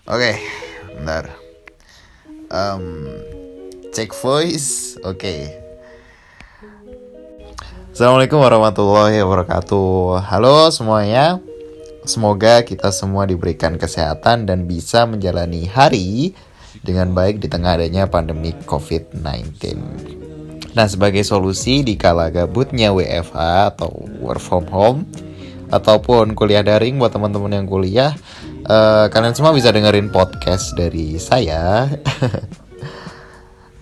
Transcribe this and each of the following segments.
Oke, bentar. Check voice. Oke. Assalamualaikum warahmatullahi wabarakatuh. Halo semuanya. Semoga kita semua diberikan kesehatan dan bisa menjalani hari dengan baik di tengah adanya pandemi COVID-19. Nah, sebagai solusi di kala gabutnya WFH atau work from home ataupun kuliah daring buat teman-teman yang kuliah, kalian semua bisa dengerin podcast dari saya.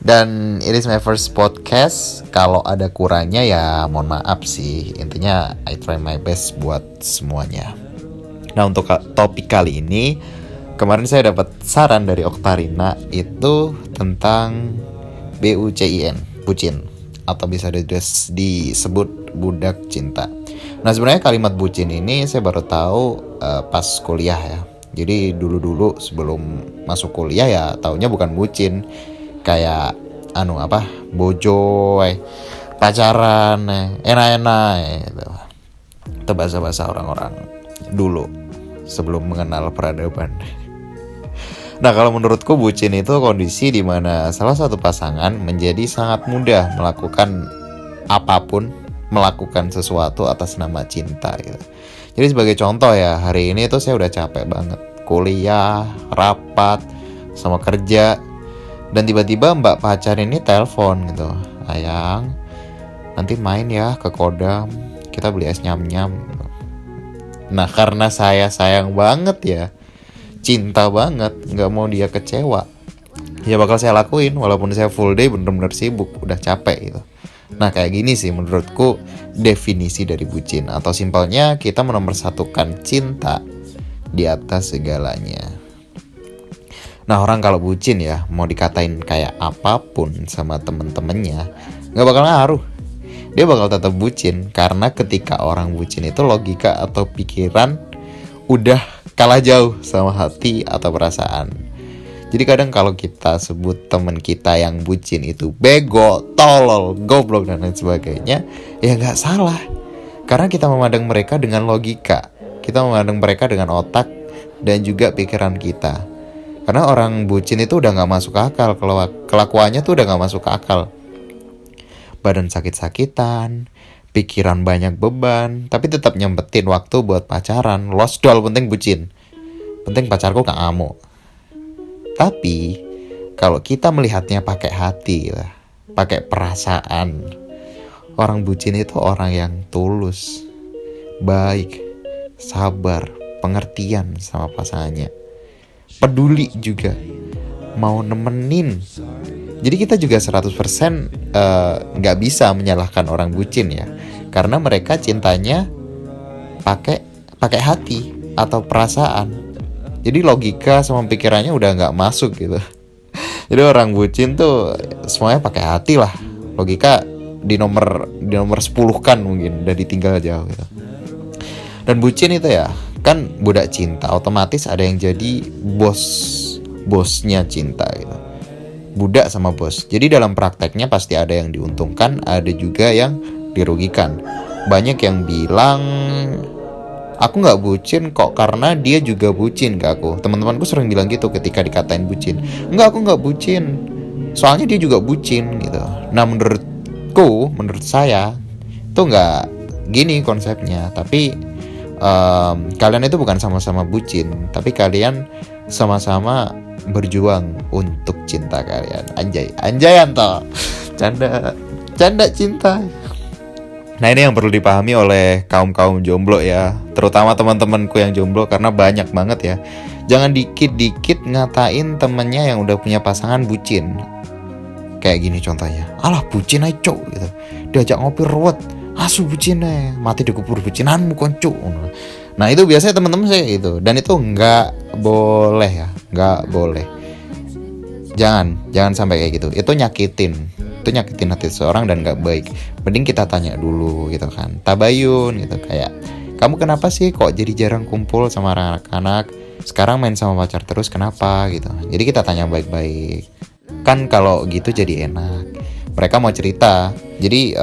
Dan it is my first podcast. Kalau ada kurangnya ya mohon maaf sih. Intinya I try my best buat semuanya. Nah, untuk topik kali ini, kemarin saya dapat saran dari Oktarina itu tentang BUCIN, bucin, atau bisa disebut budak cinta. Nah, sebenarnya kalimat bucin ini saya baru tahu pas kuliah ya. Jadi dulu sebelum masuk kuliah ya taunya bukan bucin, kayak bojo, pacaran, enak-enak gitu. Itu bahasa-bahasa orang-orang dulu sebelum mengenal peradaban. Nah, kalau menurutku bucin itu kondisi di mana salah satu pasangan menjadi sangat mudah melakukan apapun, melakukan sesuatu atas nama cinta gitu. Jadi sebagai contoh ya, hari ini tuh saya udah capek banget kuliah, rapat, sama kerja, dan tiba-tiba mbak pacar ini telepon gitu, "Ayang, nanti main ya ke Kodam, kita beli es nyam-nyam." Nah, karena saya sayang banget ya, cinta banget, gak mau dia kecewa, ya bakal saya lakuin walaupun saya full day bener-bener sibuk, udah capek gitu. Nah, kayak gini sih menurutku definisi dari bucin, atau simpelnya kita menomorsatukan cinta di atas segalanya. Nah, orang kalau bucin ya, mau dikatain kayak apapun sama temen-temennya, gak bakal ngaruh. Dia bakal tetap bucin, karena ketika orang bucin itu logika atau pikiran udah kalah jauh sama hati atau perasaan. Jadi kadang kalau kita sebut teman kita yang bucin itu bego, tolol, goblok dan lain sebagainya, ya gak salah. Karena kita memandang mereka dengan logika, kita memandang mereka dengan otak dan juga pikiran kita. Karena orang bucin itu udah gak masuk akal, kelakuannya tuh udah gak masuk akal. Badan sakit-sakitan, pikiran banyak beban, tapi tetap nyempetin waktu buat pacaran. Lost doll, penting bucin, penting pacarku gak ngamuk. Tapi kalau kita melihatnya pakai hati lah, pakai perasaan, orang bucin itu orang yang tulus, baik, sabar, pengertian sama pasangannya, peduli juga, mau nemenin. Jadi kita juga 100% gak bisa menyalahkan orang bucin ya, karena mereka cintanya pakai hati atau perasaan. Jadi logika sama pikirannya udah gak masuk gitu. Jadi orang bucin tuh semuanya pakai hati lah. Logika di nomor 10 kan mungkin, udah ditinggal jauh gitu. Dan bucin itu ya kan budak cinta, otomatis ada yang jadi bosnya cinta gitu. Budak sama bos. Jadi dalam prakteknya pasti ada yang diuntungkan, ada juga yang dirugikan. Banyak yang bilang, "Aku gak bucin kok karena dia juga bucin ke aku." Teman-temanku sering bilang gitu ketika dikatain bucin. "Enggak, aku gak bucin, soalnya dia juga bucin" gitu. Nah, menurut saya itu gak gini konsepnya. Tapi kalian itu bukan sama-sama bucin, tapi kalian sama-sama berjuang untuk cinta kalian. Anjay Anto. Canda cinta. Nah, ini yang perlu dipahami oleh kaum jomblo ya, terutama teman-temanku yang jomblo, karena banyak banget ya. Jangan dikit-dikit ngatain temennya yang udah punya pasangan bucin. Kayak gini contohnya, "Alah bucin aja cok," gitu. Diajak ngopi ruwet, "Asu bucin aja, mati dikubur bucinanmu konco." Nah, itu biasanya teman-teman saya gitu, dan itu nggak boleh ya, nggak boleh. Jangan sampai kayak gitu. Itu nyakitin hati seseorang dan nggak baik. Mending kita tanya dulu gitu kan, tabayun gitu, kayak, "Kamu kenapa sih kok jadi jarang kumpul sama anak-anak? Sekarang main sama pacar terus, kenapa?" gitu. Jadi kita tanya baik-baik. Kan kalau gitu jadi enak. Mereka mau cerita, jadi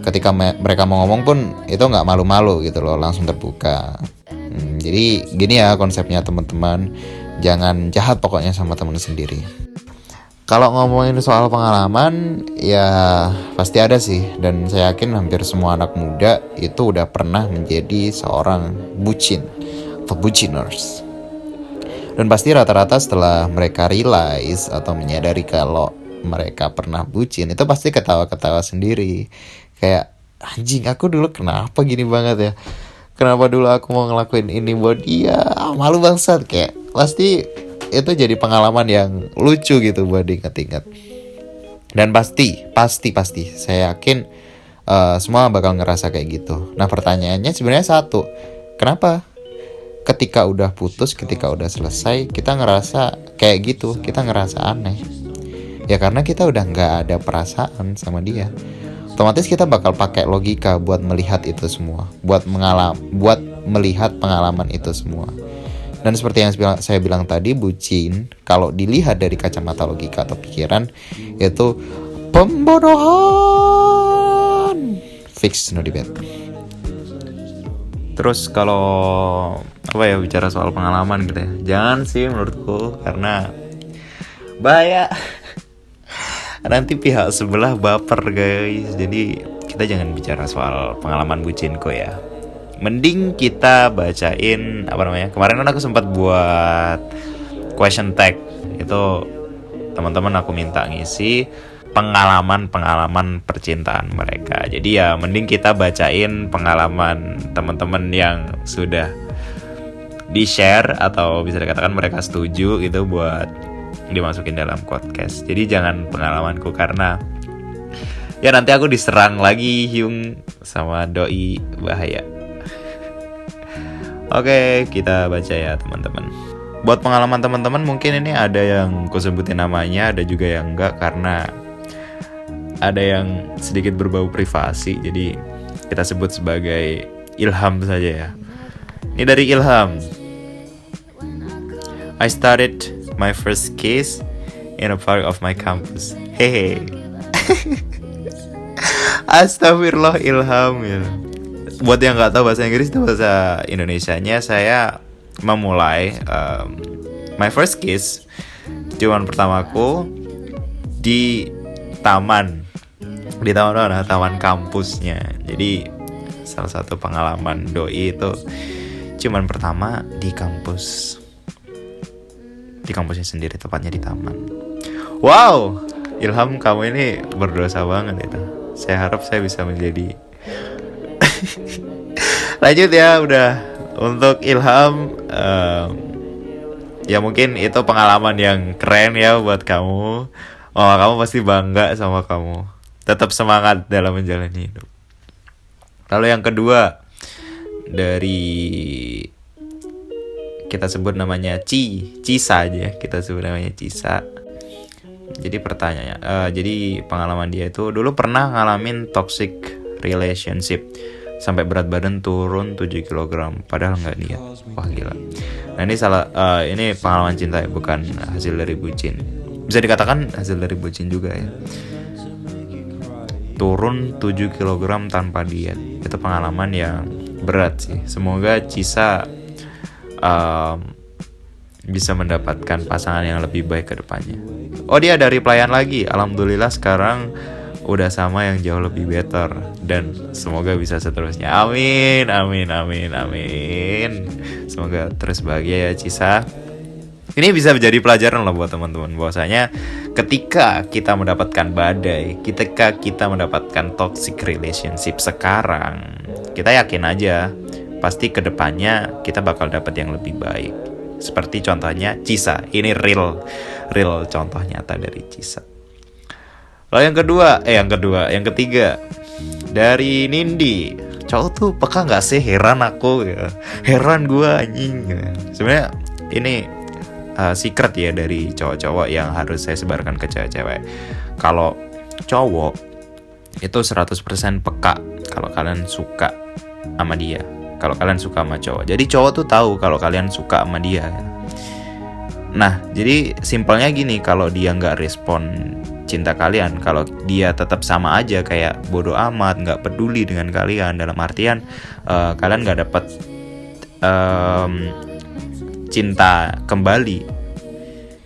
ketika mereka mau ngomong pun itu nggak malu-malu gitu loh, langsung terbuka. Jadi gini ya konsepnya teman-teman, Jangan jahat pokoknya sama temen sendiri. Kalau ngomongin soal pengalaman, ya pasti ada sih. Dan saya yakin hampir semua anak muda itu udah pernah menjadi seorang bucin atau buciners. Dan pasti rata-rata setelah mereka realize atau menyadari kalau mereka pernah bucin, itu pasti ketawa-ketawa sendiri. Kayak, anjing, aku dulu kenapa gini banget ya? Kenapa dulu aku mau ngelakuin ini buat dia? Malu bangsat. Kayak pasti itu jadi pengalaman yang lucu gitu buat diingat-ingat. Dan pasti saya yakin semua bakal ngerasa kayak gitu. Nah, pertanyaannya sebenarnya satu, kenapa ketika udah putus, ketika udah selesai, kita ngerasa kayak gitu, kita ngerasa aneh? Ya karena kita udah nggak ada perasaan sama dia. Otomatis kita bakal pakai logika buat melihat itu semua, buat melihat pengalaman itu semua. Dan seperti yang saya bilang tadi, bucin kalau dilihat dari kacamata logika atau pikiran itu pembodohan. Fix, no debate. Terus kalau bicara soal pengalaman gitu ya, jangan sih menurutku, karena bahaya. Nanti pihak sebelah baper guys. Jadi kita jangan bicara soal pengalaman bucinku ya. Mending kita bacain kemarin kan aku sempat buat question tag. Itu teman-teman aku minta ngisi pengalaman percintaan mereka. Jadi ya mending kita bacain pengalaman teman-teman yang sudah di-share atau bisa dikatakan mereka setuju gitu buat dimasukin dalam podcast. Jadi jangan pengalamanku, karena ya nanti aku diserang lagi Hyung sama doi, bahaya. Oke, kita baca ya teman-teman. Buat pengalaman teman-teman mungkin ini ada yang ku sebutin namanya, ada juga yang enggak, karena ada yang sedikit berbau privasi. Jadi kita sebut sebagai Ilham saja ya. Ini dari Ilham. I started my first kiss in a park of my campus. Hehe. Astagfirullah Ilham ya. Buat yang nggak tahu bahasa Inggris itu bahasa Indonesianya, saya memulai my first kiss, cuman pertamaku di taman kampusnya. Jadi salah satu pengalaman doi itu cuman pertama di kampusnya sendiri, tepatnya di taman. Wow, Ilham, kamu ini berdosa banget itu. Saya harap saya bisa menjadi lanjut ya, udah. Untuk Ilham, ya mungkin itu pengalaman yang keren ya buat kamu. Kamu pasti bangga sama kamu. Tetap semangat dalam menjalani hidup. Lalu yang kedua, dari kita sebut namanya Cisa aja, kita sebut namanya Cisa. Jadi pertanyaannya, jadi pengalaman dia itu dulu pernah ngalamin toxic relationship sampai berat badan turun 7 kg padahal nggak niat. Wah gila. Nah ini pengalaman cinta ya, bukan hasil dari bucin. Bisa dikatakan hasil dari bucin juga ya. Turun 7 kg tanpa diet, itu pengalaman yang berat sih. Semoga Cisa bisa mendapatkan pasangan yang lebih baik ke depannya. Oh, dia ada replyan lagi. Alhamdulillah sekarang udah sama yang jauh lebih better, dan semoga bisa seterusnya. Amin. Semoga terus bahagia ya Cisa. Ini bisa menjadi pelajaran loh buat teman-teman, bahwasanya ketika kita mendapatkan badai, ketika kita mendapatkan toxic relationship sekarang, kita yakin aja pasti kedepannya kita bakal dapat yang lebih baik. Seperti contohnya Cisa. Ini real contoh nyata dari Cisa. Lalu yang ketiga dari Nindi. Cowok tuh peka nggak sih? Heran aku ya. Heran gue anjing. Sebenarnya ini secret ya dari cowok-cowok yang harus saya sebarkan ke cewek-cewek. Kalau cowok itu 100% peka kalau kalian suka sama dia, kalau kalian suka sama cowok. Jadi cowok tuh tahu kalau kalian suka sama dia. Nah, jadi simpelnya gini, kalau dia nggak respon cinta kalian, kalau dia tetap sama aja kayak bodo amat, nggak peduli dengan kalian, dalam artian kalian nggak dapat cinta kembali,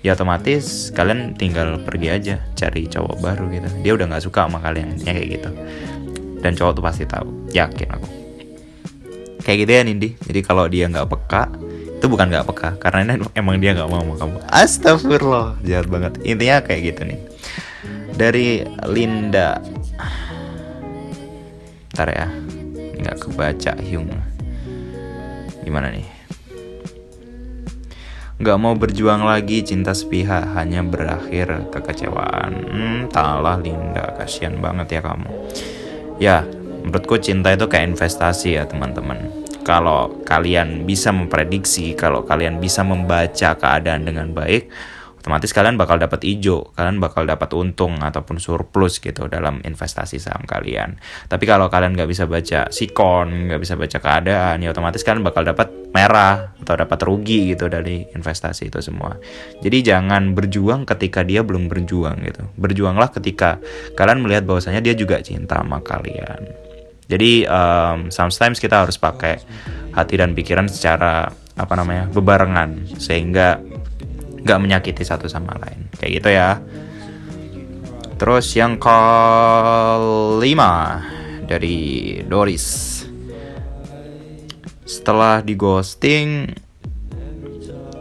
ya otomatis kalian tinggal pergi aja cari cowok baru gitu. Dia udah nggak suka sama kalian, ya kayak gitu. Dan cowok tuh pasti tahu, yakin aku. Kayak gitu ya Nindi. Jadi kalau dia nggak peka, itu bukan nggak peka, karena emang dia nggak mau sama kamu. Astagfirullah, jahat banget. Intinya kayak gitu nih. Dari Linda. Ntar ya, nggak kebaca Hyung. Gimana nih? Nggak mau berjuang lagi, cinta sepihak hanya berakhir kekecewaan. Talah Linda, kasihan banget ya kamu. Ya, menurutku cinta itu kayak investasi ya teman-teman. Kalau kalian bisa memprediksi, kalau kalian bisa membaca keadaan dengan baik, otomatis kalian bakal dapat ijo, kalian bakal dapat untung ataupun surplus gitu dalam investasi saham kalian. Tapi kalau kalian nggak bisa baca sikon, nggak bisa baca keadaan, ya otomatis kalian bakal dapat merah atau dapat rugi gitu dari investasi itu semua. Jadi jangan berjuang ketika dia belum berjuang gitu. Berjuanglah ketika kalian melihat bahwasanya dia juga cinta sama kalian. Jadi sometimes kita harus pakai hati dan pikiran secara bebarengan sehingga nggak menyakiti satu sama lain, kayak gitu ya. Terus yang kelima dari Doris. Setelah di ghosting,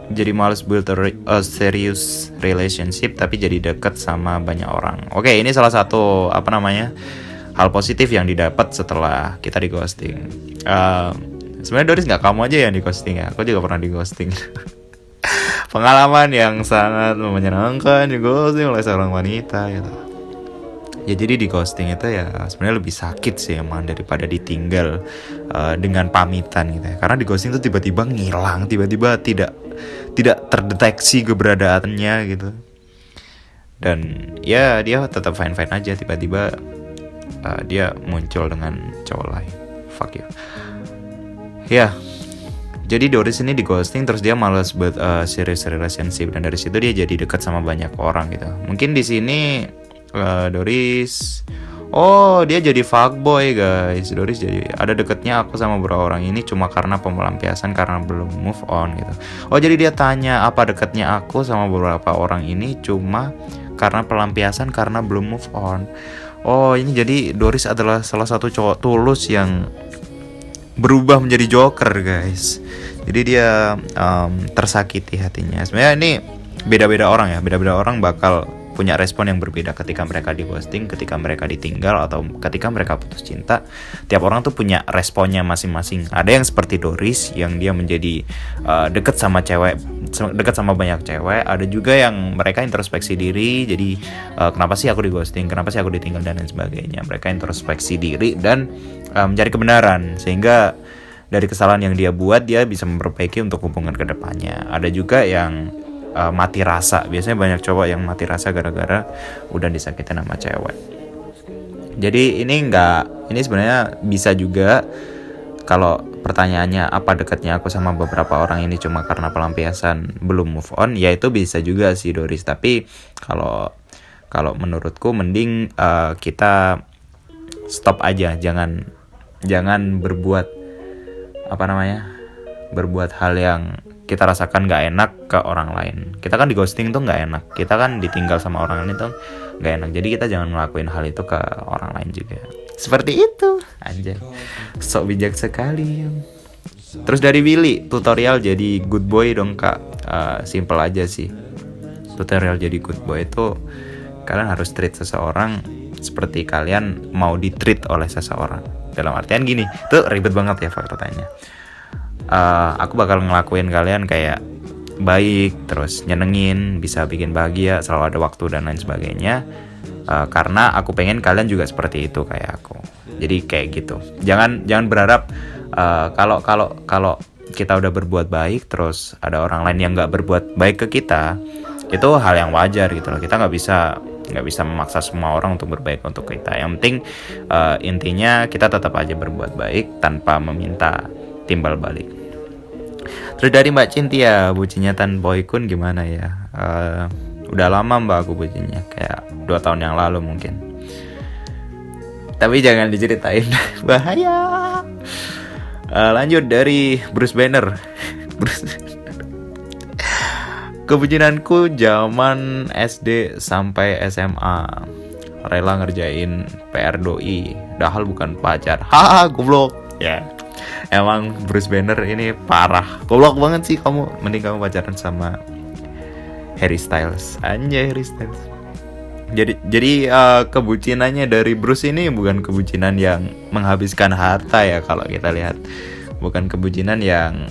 jadi males build a serious relationship, tapi jadi deket sama banyak orang. Oke, ini salah satu hal positif yang didapat setelah kita di ghosting. Sebenarnya Doris nggak kamu aja yang di ghosting ya, aku juga pernah di ghosting. Pengalaman yang sangat menyenangkan di ghosting oleh seorang wanita gitu. Ya jadi di ghosting itu ya sebenarnya lebih sakit sih emang daripada ditinggal dengan pamitan gitu ya. Karena di ghosting itu tiba-tiba ngilang, tiba-tiba tidak terdeteksi keberadaannya gitu. Dan ya dia tetap fine-fine aja, tiba-tiba dia muncul dengan cowok lain. Fuck you. Ya. Jadi Doris ini di ghosting, terus dia malas buat serious relationship, dan dari situ dia jadi dekat sama banyak orang gitu. Mungkin di sini Doris, dia jadi fuckboy guys. Doris jadi ada deketnya aku sama beberapa orang ini cuma karena pelampiasan, karena belum move on gitu. Jadi dia tanya apa deketnya aku sama beberapa orang ini cuma karena pelampiasan, karena belum move on. Ini jadi Doris adalah salah satu cowok tulus yang berubah menjadi joker guys. Jadi dia tersakiti hatinya. Sebenarnya ini beda-beda orang ya. Beda-beda orang bakal punya respon yang berbeda ketika mereka di ghosting, ketika mereka ditinggal, atau ketika mereka putus cinta. Tiap orang tuh punya responnya masing-masing. Ada yang seperti Doris yang dia menjadi deket sama banyak cewek. Ada juga yang mereka introspeksi diri. Jadi kenapa sih aku di ghosting, kenapa sih aku ditinggal, dan lain sebagainya. Mereka introspeksi diri dan mencari kebenaran, sehingga dari kesalahan yang dia buat dia bisa memperbaiki untuk hubungan kedepannya. Ada juga yang mati rasa. Biasanya banyak cowok yang mati rasa gara-gara udah disakitin sama cewek. Jadi ini sebenarnya bisa juga, kalau pertanyaannya apa dekatnya aku sama beberapa orang ini cuma karena pelampiasan belum move on, ya itu bisa juga sih Doris. Tapi kalau menurutku mending kita stop aja, jangan berbuat berbuat hal yang kita rasakan gak enak ke orang lain. Kita kan di ghosting tuh gak enak, kita kan ditinggal sama orang lain tuh gak enak. Jadi kita jangan ngelakuin hal itu ke orang lain juga. Seperti itu. Anjay, sok bijak sekali. Terus dari Willy, tutorial jadi good boy dong kak. Simple aja sih. Tutorial jadi good boy itu kalian harus treat seseorang seperti kalian mau di-treat oleh seseorang. Dalam artian gini, tuh ribet banget ya faktanya. Aku bakal ngelakuin kalian kayak baik, terus nyenengin, bisa bikin bahagia, selalu ada waktu dan lain sebagainya. Karena aku pengen kalian juga seperti itu kayak aku. Jadi kayak gitu. Jangan berharap kalau kita udah berbuat baik, terus ada orang lain yang nggak berbuat baik ke kita, itu hal yang wajar gitu loh. Kita nggak bisa memaksa semua orang untuk berbaik untuk kita. Yang penting intinya kita tetap aja berbuat baik tanpa meminta timbal balik. Terus dari Mbak Cintia, bucinnya Tan Boy Kun gimana ya? Udah lama Mbak aku bucinnya, kayak 2 tahun yang lalu mungkin. Tapi jangan diceritain, bahaya. Lanjut dari Bruce Banner. Kebucinanku zaman SD sampai SMA, rela ngerjain PR doi, padahal bukan pacar. Haha, goblok. Ya, emang Bruce Banner ini parah. Goblok banget sih kamu. Mending kamu pacaran sama Harry Styles. Anjay, Harry Styles. Jadi kebucinannya dari Bruce ini bukan kebucinan yang menghabiskan harta ya kalau kita lihat. Bukan kebucinan yang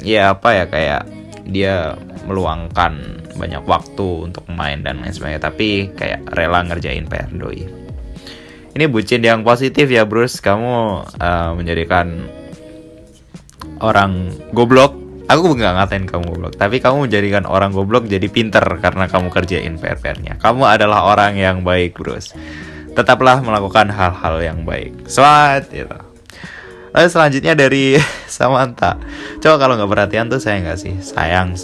ya apa ya, kayak dia meluangkan banyak waktu untuk main dan lain sebagainya, tapi kayak rela ngerjain PR doi. Ini bucin yang positif ya Bruce. Kamu menjadikan orang goblok. Aku nggak ngatain kamu goblok, tapi kamu menjadikan orang goblok jadi pinter karena kamu kerjain PR-nya. Kamu adalah orang yang baik Bruce. Tetaplah melakukan hal-hal yang baik. Semangat gitu. Lalu selanjutnya dari Samantha. Coba kalau nggak perhatian tuh sayang nggak sih? Sayang.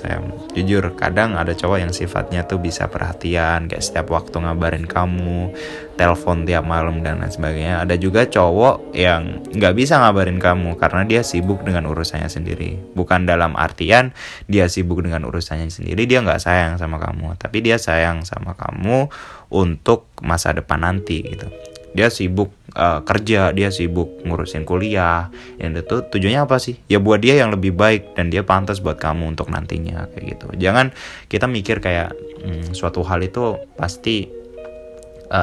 Jujur, kadang ada cowok yang sifatnya tuh bisa perhatian, kayak setiap waktu ngabarin kamu, telepon tiap malam dan lain sebagainya. Ada juga cowok yang nggak bisa ngabarin kamu karena dia sibuk dengan urusannya sendiri. Bukan dalam artian dia sibuk dengan urusannya sendiri, dia nggak sayang sama kamu, tapi dia sayang sama kamu untuk masa depan nanti gitu. Dia sibuk kerja, dia sibuk ngurusin kuliah. Yang itu tujuannya apa sih? Ya buat dia yang lebih baik dan dia pantas buat kamu untuk nantinya kayak gitu. Jangan kita mikir kayak suatu hal itu pasti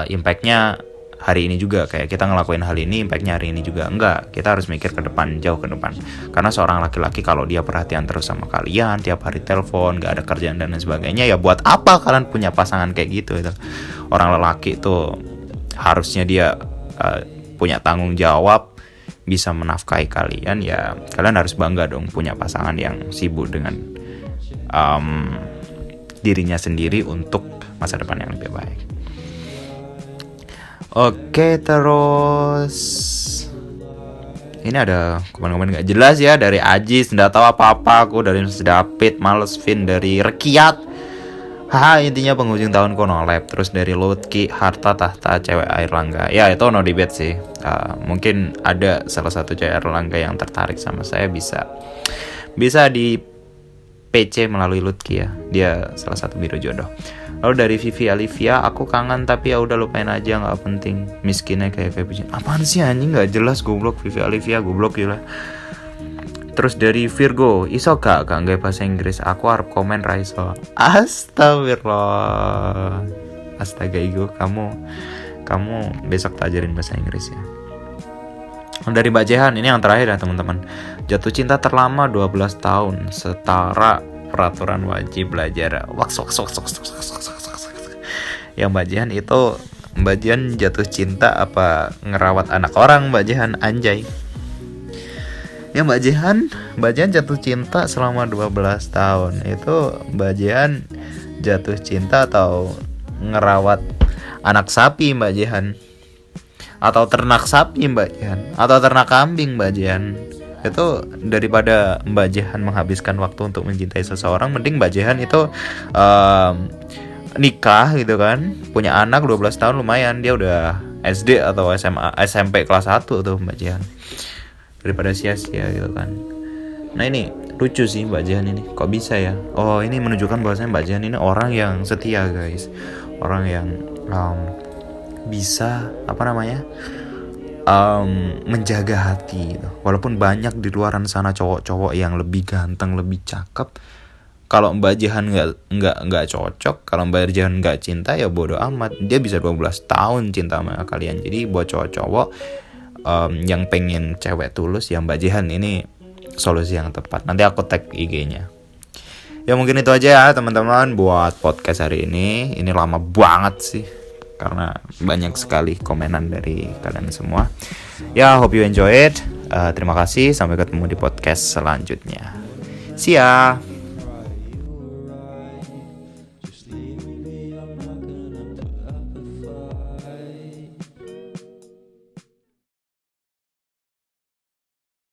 impactnya hari ini juga, kayak kita ngelakuin hal ini impactnya hari ini juga. Enggak, kita harus mikir ke depan, jauh ke depan. Karena seorang laki-laki kalau dia perhatian terus sama kalian, tiap hari telepon, gak ada kerjaan dan lain sebagainya, ya buat apa kalian punya pasangan kayak gitu itu. Orang lelaki tuh harusnya dia punya tanggung jawab, bisa menafkahi kalian. Ya kalian harus bangga dong punya pasangan yang sibuk dengan dirinya sendiri untuk masa depan yang lebih baik. Oke, terus ini ada komen-komen gak jelas ya dari Ajis. Nggak tahu apa-apa aku, dari David, Males Vin, dari Rekiat. Haha, intinya penghujung tahun Konolab. Terus dari Lutki, harta tahta cewek Airlangga. Ya itu no debate sih. Mungkin ada salah satu cewek Airlangga yang tertarik sama saya, bisa di PC melalui Lutki ya. Dia salah satu biro jodoh. Lalu dari Vivi Alivia, aku kangen tapi ya udah lupain aja, nggak penting. Miskinnya kayak begini. Apaan sih anjing, nggak jelas goblok. Vivi Alivia goblok gila. Terus dari Virgo, iso gak nggak bahasa Inggris? Aku harap komen Raiso. Astagfirullah. Astaga Igo, kamu besok tak ajarin bahasa Inggris ya. Dari Mbak Jehan, ini yang terakhir ya teman-teman. Jatuh cinta terlama 12 tahun, setara peraturan wajib belajar. Yang Mbak Jehan itu, Mbak Jehan jatuh cinta apa ngerawat anak orang Mbak Jehan, anjay. Ya Mbak Jehan jatuh cinta selama 12 tahun. Itu Mbak Jehan jatuh cinta atau ngerawat anak sapi Mbak Jehan, atau ternak sapi Mbak Jehan, atau ternak kambing Mbak Jehan. Itu daripada Mbak Jehan menghabiskan waktu untuk mencintai seseorang, mending Mbak Jehan itu nikah gitu kan, punya anak 12 tahun, lumayan dia udah SD atau SMP kelas 1 tuh Mbak Jehan, daripada sia-sia gitu kan. Nah ini lucu sih Mbak Jehan ini, kok bisa ya? Oh ini menunjukkan bahwasanya Mbak Jehan ini orang yang setia guys, orang yang bisa menjaga hati gitu. Walaupun banyak di luaran sana cowok-cowok yang lebih ganteng, lebih cakep, kalau Mbak Jehan nggak cocok, kalau Mbak Jehan nggak cinta ya bodo amat. Dia bisa 12 tahun cinta sama kalian. Jadi buat cowok-cowok yang pengen cewek tulus, ya Mbak Jehan ini solusi yang tepat. Nanti aku tag IG-nya. Ya mungkin itu aja ya teman-teman buat podcast hari ini. Ini lama banget sih karena banyak sekali komenan dari kalian semua. Ya hope you enjoy it. Terima kasih, sampai ketemu di podcast selanjutnya. See ya.